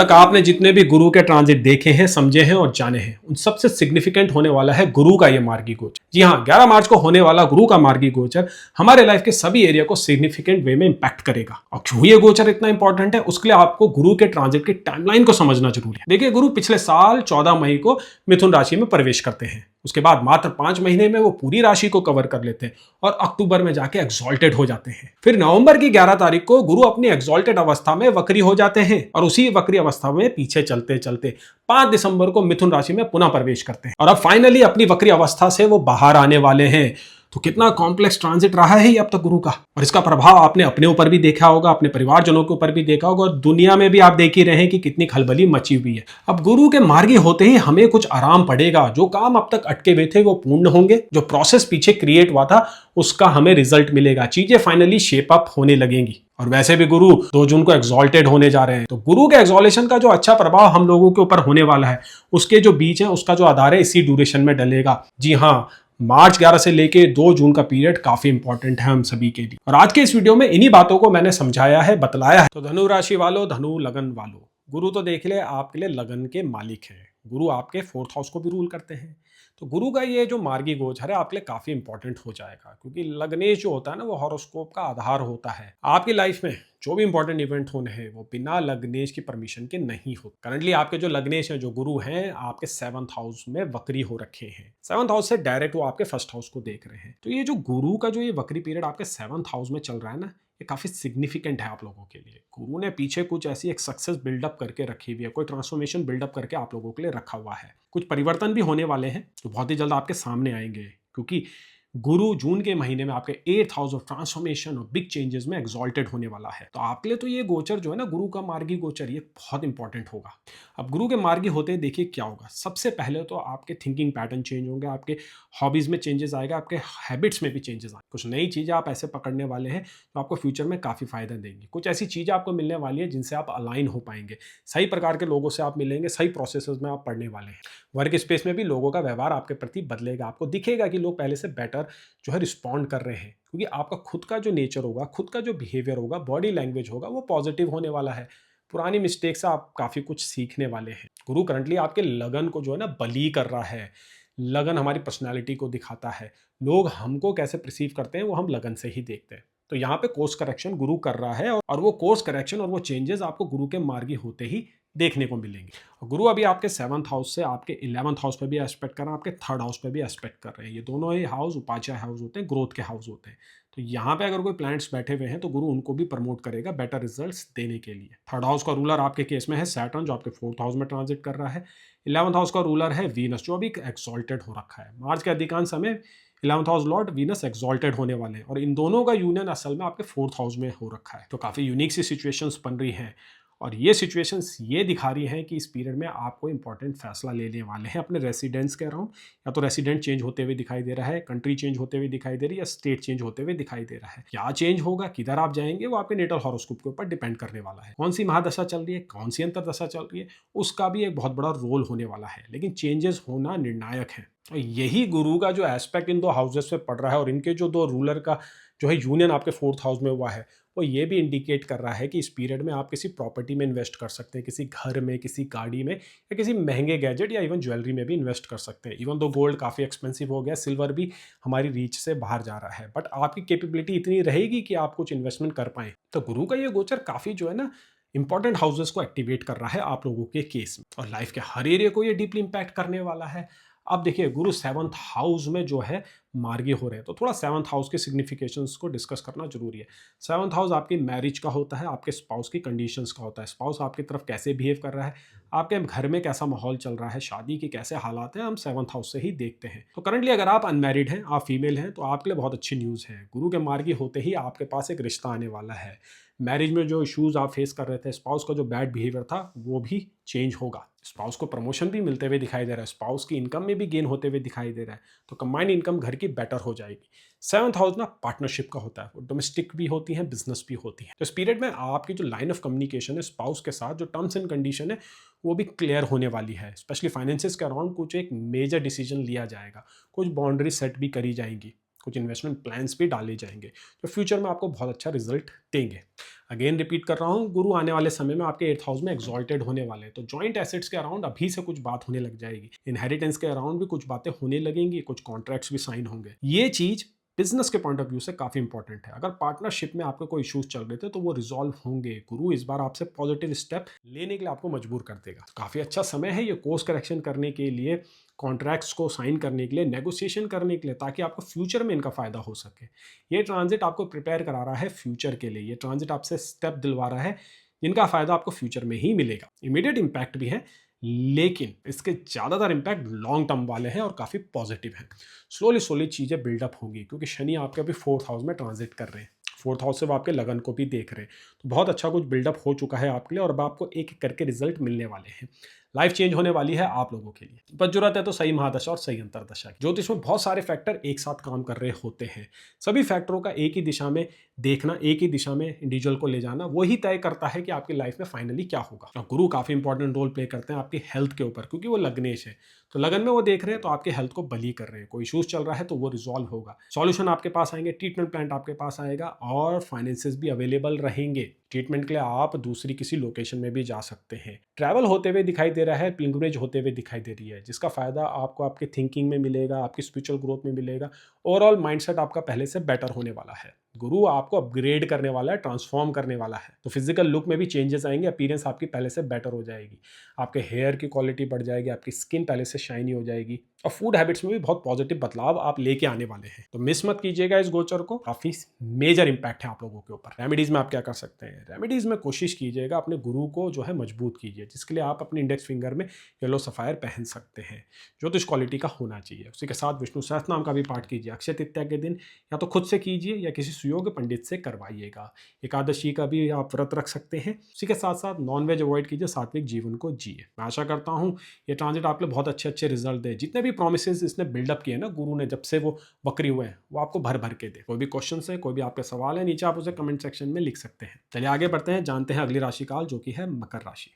तक आपने जितने भी गुरु के ट्रांजिट देखे हैं, समझे हैं और जाने हैं, उन सबसे सिग्निफिकेंट होने वाला है गुरु का ये मार्गी गोचर। जी हाँ, 11 मार्च को होने वाला गुरु का मार्गी गोचर हमारे लाइफ के सभी एरिया को सिग्निफिकेंट वे में इंपैक्ट करेगा। और क्यों ये गोचर इतना इंपॉर्टेंट है, उसके लिए आपको गुरु के ट्रांजिट की टाइमलाइन को समझना जरूरी है। देखिए, गुरु पिछले साल 14 मई को मिथुन राशि में प्रवेश करते हैं। उसके बाद मात्र 5 महीने में वो पूरी राशि को कवर कर लेते हैं और अक्टूबर में जाके एक्सॉल्टेड हो जाते हैं। फिर नवंबर की 11 तारीख को गुरु अपनी एक्सॉल्टेड अवस्था में वक्री हो जाते हैं और उसी वक्री अवस्था में पीछे चलते चलते 5 दिसंबर को मिथुन राशि में पुनः प्रवेश करते हैं और अब फाइनली अपनी वक्री अवस्था से वो बाहर आने वाले हैं। तो कितना कॉम्प्लेक्स ट्रांजिट रहा है ये अब तक गुरु का, और इसका प्रभाव आपने अपने ऊपर भी देखा होगा, अपने परिवारजनों के ऊपर भी देखा होगा और दुनिया में भी आप देख ही रहे हैं कि कितनी खलबली मची हुई है। अब गुरु के मार्गी होते ही हमें कुछ आराम पड़ेगा। जो काम अब तक अटके हुए थे वो पूर्ण होंगे, जो प्रोसेस पीछे क्रिएट हुआ था उसका हमें रिजल्ट मिलेगा, चीजें फाइनली शेप अप होने लगेंगी। और वैसे भी गुरु 2 जून को एक्सॉल्टेड होने जा रहे हैं, तो गुरु के एक्सॉलेशन का जो अच्छा प्रभाव हम लोगों के ऊपर होने वाला है उसके जो बीच है उसका जो आधार है इसी ड्यूरेशन में डलेगा। जी हाँ, मार्च 11 से लेके 2 जून का पीरियड काफी इंपॉर्टेंट है हम सभी के लिए। और आज के इस वीडियो में इन्हीं बातों को मैंने समझाया है, बतलाया है। तो धनु राशि वालों, धनु लगन वालों, गुरु तो देख ले आपके लिए लगन के मालिक हैं। गुरु आपके 4th हाउस को भी रूल करते हैं। तो गुरु का ये जो मार्गी गोचर है आपके लिए काफी इंपॉर्टेंट हो जाएगा, क्योंकि लग्नेश जो होता है ना वो हॉरोस्कोप का आधार होता है। आपकी लाइफ में जो भी इंपॉर्टेंट इवेंट होने हैं वो बिना लग्नेश की परमिशन के नहीं होते। करंटली आपके जो लग्नेश हैं, जो गुरु हैं, आपके 7th हाउस में वक्री हो रखे हैं। 7th हाउस से डायरेक्ट वो आपके 1st हाउस को देख रहे हैं। तो ये जो गुरु का जो ये वक्री पीरियड आपके 7th हाउस में चल रहा है ना, ये काफी सिग्निफिकेंट है आप लोगों के लिए। गुरु ने पीछे कुछ ऐसी एक सक्सेस बिल्डअप करके रखी हुई है, कोई ट्रांसफॉर्मेशन बिल्डअप करके आप लोगों के लिए रखा हुआ है। कुछ परिवर्तन भी होने वाले हैं जो बहुत ही जल्द आपके सामने आएंगे, क्योंकि गुरु जून के महीने में आपके 8th हाउस ऑफ ट्रांसफॉर्मेशन और बिग चेंजेस में एक्सॉल्टेड होने वाला है। तो आपके लिए तो ये गोचर जो है ना, गुरु का मार्गी गोचर, ये बहुत इंपॉर्टेंट होगा। अब गुरु के मार्गी होते हैं, देखिए क्या होगा। सबसे पहले तो आपके थिंकिंग पैटर्न चेंज होंगे, आपके हॉबीज में चेंजेस आएगा, आपके हैबिट्स में भी चेंजेस आएंगे। कुछ नई चीजें आप ऐसे पकड़ने वाले हैं जो आपको फ्यूचर में काफी फायदा देंगी। कुछ ऐसी चीजें आपको मिलने वाली है जिनसे आप अलाइन हो पाएंगे। सही प्रकार के लोगों से आप मिलेंगे, सही प्रोसेसेस में आप पढ़ने वाले हैं। वर्क स्पेस में भी लोगों का व्यवहार आपके प्रति बदलेगा। आपको दिखेगा कि लोग पहले से बेटर जो है रिस्पॉन्ड कर रहे हैं, क्योंकि आपका खुद का जो नेचर होगा, खुद का जो बिहेवियर होगा, बॉडी लैंग्वेज होगा, वो पॉजिटिव होने वाला है। पुरानी मिस्टेक से आप काफ़ी कुछ सीखने वाले हैं। गुरु करंटली आपके लगन को जो है ना बली कर रहा है। लगन हमारी पर्सनैलिटी को दिखाता है। लोग हमको कैसे परसीव करते हैं वो हम लगन से ही देखते हैं। तो यहाँ पे कोर्स करेक्शन गुरु कर रहा है और वो कोर्स करेक्शन और वो चेंजेस आपको गुरु के मार्गी होते ही देखने को मिलेंगे। गुरु अभी आपके 7th हाउस से आपके 11th हाउस पे भी एस्पेक्ट कर रहे हैं, आपके 3rd हाउस पे भी एस्पेक्ट कर रहे हैं। ये दोनों ही हाउस उपाचाय हाउस होते हैं, ग्रोथ के हाउस होते हैं। तो यहाँ पे अगर कोई प्लैनेट्स बैठे हुए हैं तो गुरु उनको भी प्रमोट करेगा बेटर रिजल्ट्स देने के लिए। 3rd हाउस का रूलर आपके केस में है सैटर्न, जो आपके 4th हाउस में ट्रांजिट कर रहा है। 11th हाउस का रूलर है वीनस, जो अभी एक्सॉल्टेड हो रखा है। मार्च के अधिकांश समय 11th house Lord Venus exalted होने वाले हैं और इन दोनों का यूनियन असल में आपके 4th हाउस में हो रखा है। तो काफ़ी यूनिक सी सिचुएशंस बन रही हैं और ये सिचुएशंस ये दिखा रही हैं कि इस पीरियड में आपको इंपॉर्टेंट फैसला लेने वाले हैं। अपने रेसिडेंस कह रहा हूँ, या तो रेसिडेंट चेंज होते हुए दिखाई दे रहा है, कंट्री चेंज होते हुए दिखाई दे रही है, या स्टेट चेंज होते हुए दिखाई दे रहा है। क्या चेंज होगा, किधर आप जाएंगे, वो आपके नेटल हॉरोस्कोप के ऊपर डिपेंड करने वाला है। कौन सी महादशा चल रही है, कौन सी अंतरदशा चल रही है, उसका भी एक बहुत बड़ा रोल होने वाला है। लेकिन चेंजेस होना निर्णायक है। यही गुरु का जो एस्पेक्ट इन 2 हाउसेस पे पड़ रहा है और इनके जो 2 रूलर का जो है यूनियन आपके 4th हाउस में हुआ है, वो ये भी इंडिकेट कर रहा है कि इस पीरियड में आप किसी प्रॉपर्टी में इन्वेस्ट कर सकते हैं, किसी घर में, किसी गाड़ी में, या किसी महंगे गैजेट या इवन ज्वेलरी में भी इन्वेस्ट कर सकते हैं। इवन दो गोल्ड काफ़ी एक्सपेंसिव हो गया, सिल्वर भी हमारी रीच से बाहर जा रहा है, बट आपकी कैपेबिलिटी इतनी रहेगी कि आप कुछ इन्वेस्टमेंट कर पाएँ। तो गुरु का ये गोचर काफ़ी जो है ना इंपॉर्टेंट हाउसेस को एक्टिवेट कर रहा है आप लोगों के केस में, और लाइफ के हर एरिया को ये डीपली इंपैक्ट करने वाला है। अब देखिए, गुरु 7th हाउस में जो है मार्गी हो रहे हैं, तो थोड़ा 7th हाउस के सिग्निफिकेशंस को डिस्कस करना जरूरी है। 7th हाउस आपकी मैरिज का होता है, आपके स्पाउस की कंडीशंस का होता है। स्पाउस आपकी तरफ कैसे बिहेव कर रहा है, आपके घर में कैसा माहौल चल रहा है, शादी के कैसे हालात हैं, हम 7th हाउस से ही देखते हैं। तो करंटली अगर आप अनमैरिड हैं, आप फीमेल हैं, तो आपके लिए बहुत अच्छी न्यूज़ है। गुरु के मार्गी होते ही आपके पास एक रिश्ता आने वाला है। मैरिज में जो इश्यूज आप फेस कर रहे थे, स्पाउस का जो बैड बिहेवियर था, वो भी चेंज होगा। स्पाउस को प्रमोशन भी मिलते हुए दिखाई दे रहा है, स्पाउस की इनकम में भी गेन होते हुए दिखाई दे रहा है। तो कंबाइंड इनकम घर की बेटर हो जाएगी। 7th हाउस ना पार्टनरशिप का होता है, वो डोमेस्टिक भी होती है, बिजनेस भी होती है। तो इस पीरियड में आपकी जो लाइन ऑफ कम्युनिकेशन है स्पाउस के साथ, जो टर्म्स एंड कंडीशन है, वो भी क्लियर होने वाली है। स्पेशली फाइनेंसिस के अराउंड कुछ एक मेजर डिसीजन लिया जाएगा, कुछ बाउंड्री सेट भी करी जाएंगी। कुछ इन्वेस्टमेंट प्लान्स भी डाले जाएंगे जो फ्यूचर में आपको बहुत अच्छा रिजल्ट देंगे। अगेन रिपीट कर रहा हूँ, गुरु आने वाले समय में आपके 8th हाउस में एक्सॉल्टेड होने वाले हैं, तो जॉइंट एसेट्स के अराउंड अभी से कुछ बात होने लग जाएगी, इनहेरिटेंस के अराउंड भी कुछ बातें होने लगेंगी, कुछ कॉन्ट्रैक्ट्स भी साइन होंगे। ये चीज बिजनेस के पॉइंट ऑफ व्यू से काफी इंपॉर्टेंट है। अगर पार्टनरशिप में आपके कोई इश्यूज चल रहे थे तो वो रिजॉल्व होंगे। गुरु इस बार आपसे पॉजिटिव स्टेप लेने के लिए आपको मजबूर कर देगा। काफी अच्छा समय है ये कोर्स करेक्शन करने के लिए, कॉन्ट्रैक्ट्स को साइन करने के लिए, नेगोशिएशन करने के लिए, ताकि आपको फ्यूचर में इनका फायदा हो सके। ये ट्रांजिट आपको प्रिपेयर करा रहा है फ्यूचर के लिए। ये ट्रांजिट आपसे स्टेप दिलवा रहा है जिनका फायदा आपको फ्यूचर में ही मिलेगा। इमीडिएट इंपैक्ट भी है, लेकिन इसके ज़्यादातर इम्पैक्ट लॉन्ग टर्म वाले हैं और काफ़ी पॉजिटिव हैं। स्लोली स्लोली चीज़ें बिल्डअप होंगी क्योंकि शनि आपके अभी 4th हाउस में ट्रांजिट कर रहे हैं। 4th हाउस से वो आपके लगन को भी देख रहे हैं, तो बहुत अच्छा कुछ बिल्डअप हो चुका है आपके लिए और अब आपको एक एक करके रिजल्ट मिलने वाले हैं। लाइफ चेंज होने वाली है आप लोगों के लिए। बस जरूरत है तो सही महादशा और सही अंतरदशा की। ज्योतिष में बहुत सारे फैक्टर एक साथ काम कर रहे होते हैं। सभी फैक्टरों का एक ही दिशा में देखना, एक ही दिशा में इंडिविजुअल को ले जाना, वही तय करता है कि आपकी लाइफ में फाइनली क्या होगा। और गुरु काफी इंपॉर्टेंट रोल प्ले करते हैं आपकी हेल्थ के ऊपर, क्योंकि वो लग्नेश है। तो लगन में वो देख रहे हैं तो आपके हेल्थ को बली कर रहे हैं। कोई इशूज चल रहा है तो वो रिजॉल्व होगा, सॉल्यूशन आपके पास आएंगे, ट्रीटमेंट प्लान आपके पास आएगा और फाइनेंसेस भी अवेलेबल रहेंगे। ट्रीटमेंट के लिए आप दूसरी किसी लोकेशन में भी जा सकते हैं। ट्रैवल होते हुए दिखाई दे रहा है, पिलग्रिमेज होते हुए दिखाई दे रही है, जिसका फायदा आपको आपके थिंकिंग में मिलेगा, आपकी स्पिरिचुअल ग्रोथ में मिलेगा। ओवरऑल माइंडसेट आपका पहले से बेटर होने वाला है। गुरु आपको अपग्रेड करने वाला है, ट्रांसफॉर्म करने वाला है। तो फिजिकल लुक में भी चेंजेस आएंगे, अपीयरेंस आपकी पहले से बेटर हो जाएगी, आपके हेयर की क्वालिटी बढ़ जाएगी, आपकी स्किन पहले से शाइनी हो जाएगी और फूड हैबिट्स में भी बहुत पॉजिटिव बदलाव आप लेके आने वाले हैं। तो मिस मत कीजिएगा इस गोचर को, काफी मेजर इंपैक्ट है आप लोगों के ऊपर। रेमेडीज में आप क्या कर सकते हैं? रेमेडीज में कोशिश कीजिएगा अपने गुरु को जो है मजबूत कीजिए, जिसके लिए आप अपने इंडेक्स फिंगर में येलो सफायर पहन सकते हैं, ज्योतिष क्वालिटी का होना चाहिए। उसी के साथ विष्णु सहस्त्रनाम का भी पाठ कीजिए। अक्षय तृतीया के दिन या तो खुद से कीजिए या किसी सुयोग्य पंडित से करवाइएगा। एकादशी का भी आप व्रत रख सकते हैं। उसी के साथ साथ नॉनवेज अवॉइड कीजिए, सात्विक जीवन को जिए। मैं आशा करता हूँ ये ट्रांजिट आपके लिए बहुत अच्छे अच्छे रिजल्ट दे। जितने भी प्रोमिसेस इसने बिल्डअप किए ना गुरु ने, जब से वो वक्री हुए हैं, वो आपको भर भर के दे। कोई भी क्वेश्चन है, कोई भी आपके सवाल है, नीचे आप उसे कमेंट सेक्शन में लिख सकते हैं। चलिए आगे बढ़ते हैं, जानते हैं अगली राशि काल जो कि है मकर राशि।